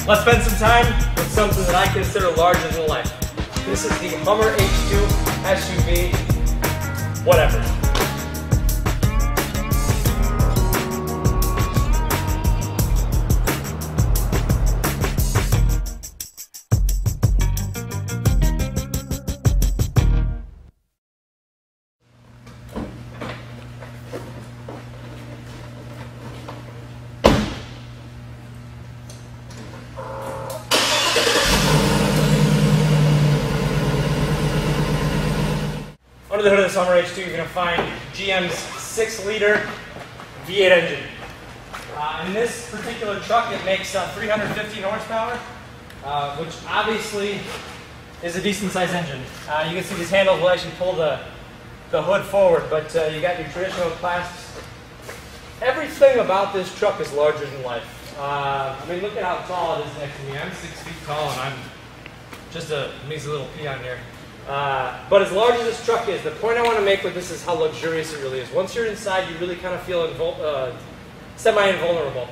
Let's spend some time with something that I consider larger than life. This is the Hummer H2 SUV, whatever. Under the hood of this Hummer H2, you're going to find GM's 6-liter V8 engine. In this particular truck, it makes 315 horsepower, which obviously is a decent-sized engine. You can see these handles will actually pull the hood forward, but you got your traditional clasps. Everything about this truck is larger than life. I mean, look at how tall it is next to me. I'm 6 feet tall, and I'm just a measly little peon here. But as large as this truck is, the point I want to make with this is how luxurious it really is. Once you're inside, you really kind of feel semi-invulnerable.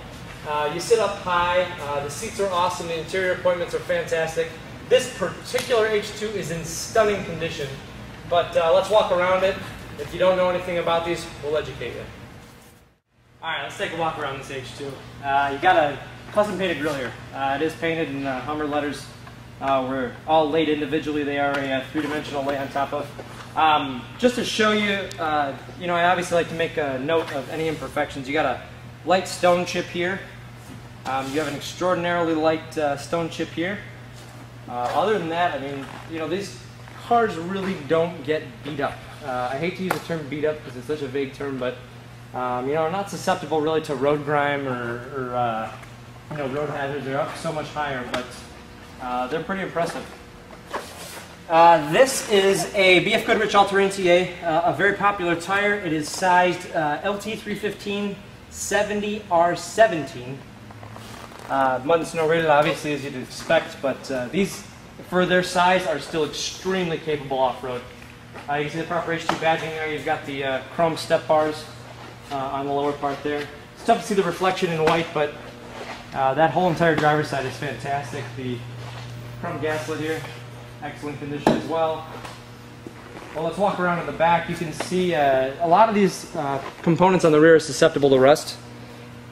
You sit up high, the seats are awesome, the interior appointments are fantastic. This particular H2 is in stunning condition, but let's walk around it. If you don't know anything about these, we'll educate you. Alright, let's take a walk around this H2. You got a custom painted grille here. It is painted in Hummer letters. We're all laid individually. They are a three-dimensional lay on top of. Just to show you, you know, I obviously like to make a note of any imperfections. You got a light stone chip here. You have an extraordinarily light stone chip here. Other than that, I mean, you know, these cars really don't get beat up. I hate to use the term beat up because it's such a vague term, but you know, not susceptible really to road grime or you know, road hazards. They're up so much higher, but they're pretty impressive. This is a BF Goodrich All-Terrain TA, a very popular tire. It is sized LT315 70R17. Mud and snow rated, obviously, as you'd expect, but these, for their size, are still extremely capable off-road. You can see the proper H2 badging there. You've got the chrome step bars on the lower part there. It's tough to see the reflection in white, but that whole entire driver's side is fantastic. The chrome gasket here, excellent condition as well. Well, let's walk around in the back. You can see a lot of these components on the rear are susceptible to rust.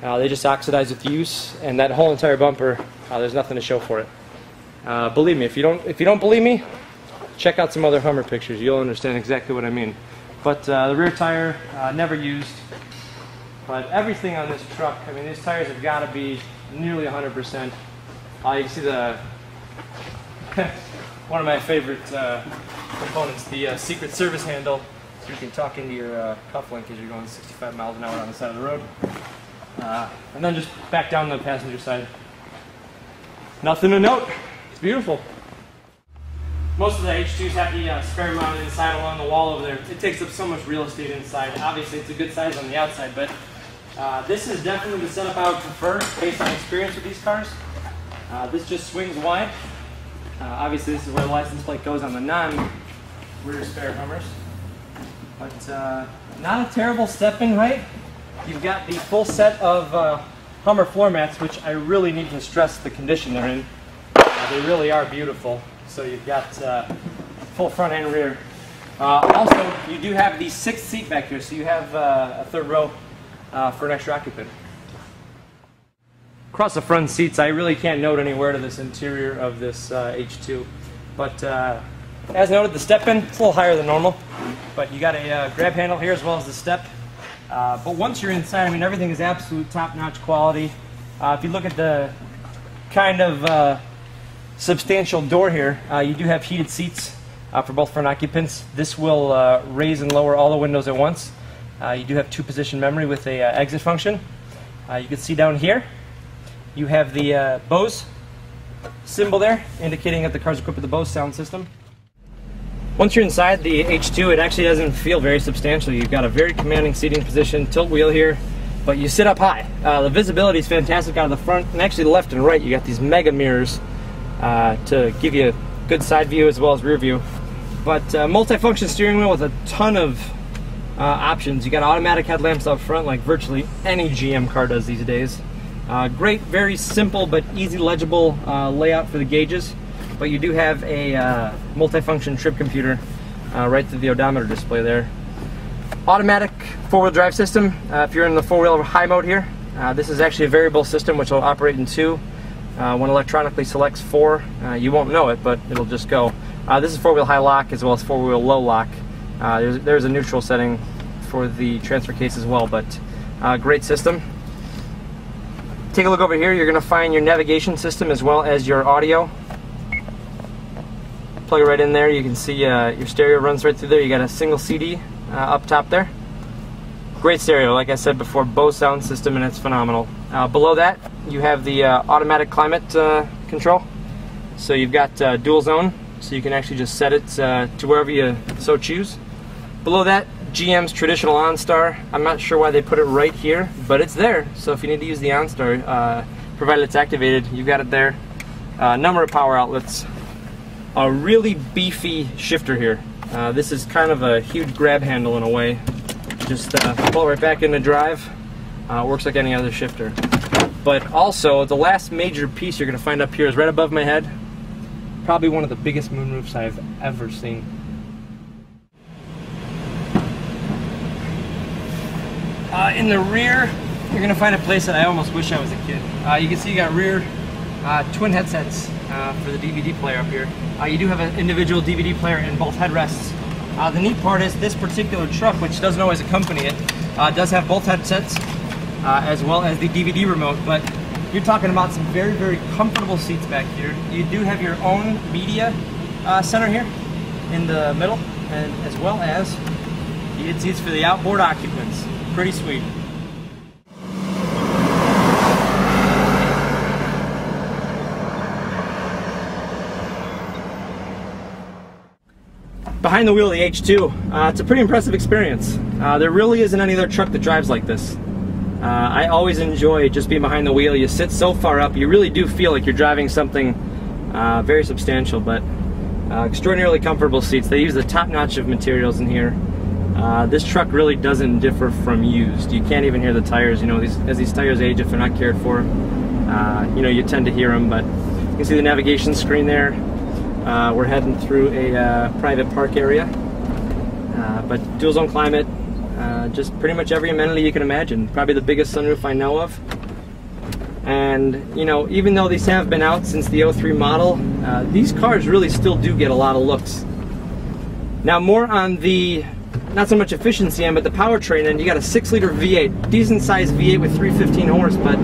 They just oxidize with use, and that whole entire bumper, there's nothing to show for it. Believe me, if you don't believe me, check out some other Hummer pictures. You'll understand exactly what I mean. But the rear tire, never used. But everything on this truck, I mean, these tires have got to be nearly 100%. You can see the one of my favorite components, the secret service handle, so you can tuck into your cufflink as you're going 65 miles an hour on the side of the road. And then just back down the passenger side. Nothing to note. It's beautiful. Most of the H2s have the spare mounted inside along the wall over there. It takes up so much real estate inside. Obviously, it's a good size on the outside, but this is definitely the setup I would prefer based on experience with these cars. This just swings wide. Obviously, this is where the license plate goes on the non-rear spare Hummers. But not a terrible step-in height. You've got the full set of Hummer floor mats, which I really need to stress the condition they're in. They really are beautiful. So you've got full front and rear. Also, you do have the 6th seat back here, so you have a 3rd row for an extra occupant. Across the front seats, I really can't note anywhere to this interior of this H2. But as noted, the step-in, it's a little higher than normal. But you got a grab handle here as well as the step. But once you're inside, I mean, everything is absolute top-notch quality. If you look at the kind of substantial door here, you do have heated seats for both front occupants. This will raise and lower all the windows at once. You do have 2-position memory with a exit function. You can see down here, you have the Bose symbol there, indicating that the car's equipped with the Bose sound system. Once you're inside the H2, it actually doesn't feel very substantial. You've got a very commanding seating position, tilt wheel here, but you sit up high. The visibility is fantastic out of the front, and actually the left and right, you got these mega mirrors to give you a good side view as well as rear view. But multi-function steering wheel with a ton of options. You got automatic headlamps up front like virtually any GM car does these days. Great, very simple but easy legible layout for the gauges, but you do have a multifunction trip computer right through the odometer display there. Automatic four-wheel drive system. If you're in the four-wheel high mode here, this is actually a variable system which will operate in 2. When electronically selects 4, you won't know it, but it'll just go. This is four-wheel high lock as well as four-wheel low lock. There's a neutral setting for the transfer case as well, but great system. Take a look over here. You're going to find your navigation system as well as your audio. Plug it right in there. You can see your stereo runs right through there. You got a single CD up top there. Great stereo, like I said before, Bose sound system, and it's phenomenal. Below that, you have the automatic climate control. So you've got dual zone, so you can actually just set it to wherever you so choose. Below that, GM's traditional OnStar. I'm not sure why they put it right here, but it's there. So if you need to use the OnStar, provided it's activated, you've got it there. Number of power outlets. A really beefy shifter here. This is kind of a huge grab handle in a way. Just pull it right back into drive. Works like any other shifter. But also, the last major piece you're going to find up here is right above my head. Probably one of the biggest moonroofs I've ever seen. In the rear, you're going to find a place that I almost wish I was a kid. You can see you got rear twin headsets for the DVD player up here. You do have an individual DVD player in both headrests. The neat part is this particular truck, which doesn't always accompany it, does have both headsets as well as the DVD remote, but you're talking about some very, very comfortable seats back here. You do have your own media center here in the middle, and as well as heated seats for the outboard occupants. Pretty sweet. Behind the wheel of the H2, it's a pretty impressive experience. There really isn't any other truck that drives like this. I always enjoy just being behind the wheel. You sit so far up, you really do feel like you're driving something very substantial, but extraordinarily comfortable seats. They use the top notch of materials in here. This truck really doesn't differ from used. You can't even hear the tires. You know, as these tires age, if they're not cared for, you know, you tend to hear them. But you can see the navigation screen there. We're heading through a private park area, but dual zone climate, just pretty much every amenity you can imagine. Probably the biggest sunroof I know of. And you know, even though these have been out since the 03 model, these cars really still do get a lot of looks. Now more on the, not so much efficiency end, but the powertrain end, you got a 6-liter V8, decent sized V8 with 315 horse, but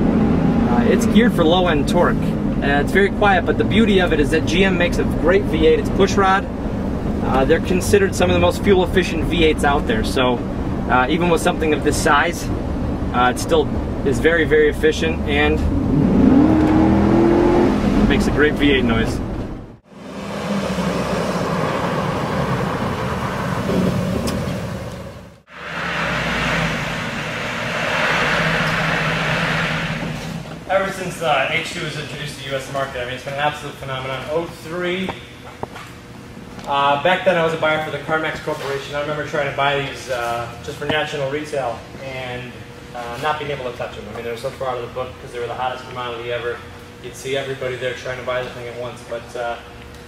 it's geared for low end torque. It's very quiet, but the beauty of it is that GM makes a great V8. It's pushrod. They're considered some of the most fuel efficient V8s out there. So even with something of this size, it still is very, very efficient and makes a great V8 noise. Ever since H2 was introduced to the U.S. market, I mean, it's been an absolute phenomenon. 03, back then I was a buyer for the CarMax Corporation. I remember trying to buy these just for national retail and not being able to touch them. I mean, they were so far out of the book because they were the hottest commodity ever. You'd see everybody there trying to buy the thing at once. But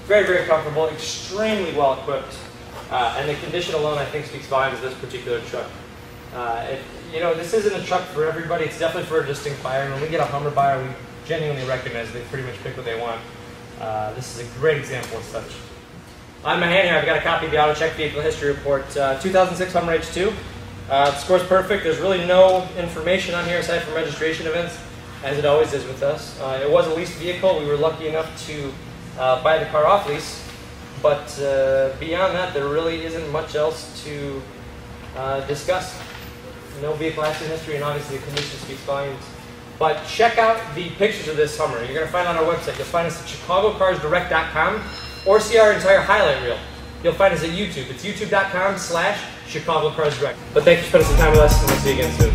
very, very comfortable, extremely well equipped, and the condition alone, I think, speaks volumes of this particular truck. You know, this isn't a truck for everybody. It's definitely for a distinct buyer. And when we get a Hummer buyer, we genuinely recognize they pretty much pick what they want. This is a great example of such. On my hand here, I've got a copy of the AutoCheck Vehicle History Report, 2006 Hummer H2. The score's perfect. There's really no information on here aside from registration events, as it always is with us. It was a leased vehicle. We were lucky enough to buy the car off lease. But beyond that, there really isn't much else to discuss. No vehicle accident history, and obviously the condition speaks volumes. But check out the pictures of this Hummer. You're going to find it on our website. You'll find us at chicagocarsdirect.com or see our entire highlight reel. You'll find us at YouTube. It's youtube.com/chicagocarsdirect. But thanks for spending some time with us, and we'll see you again soon.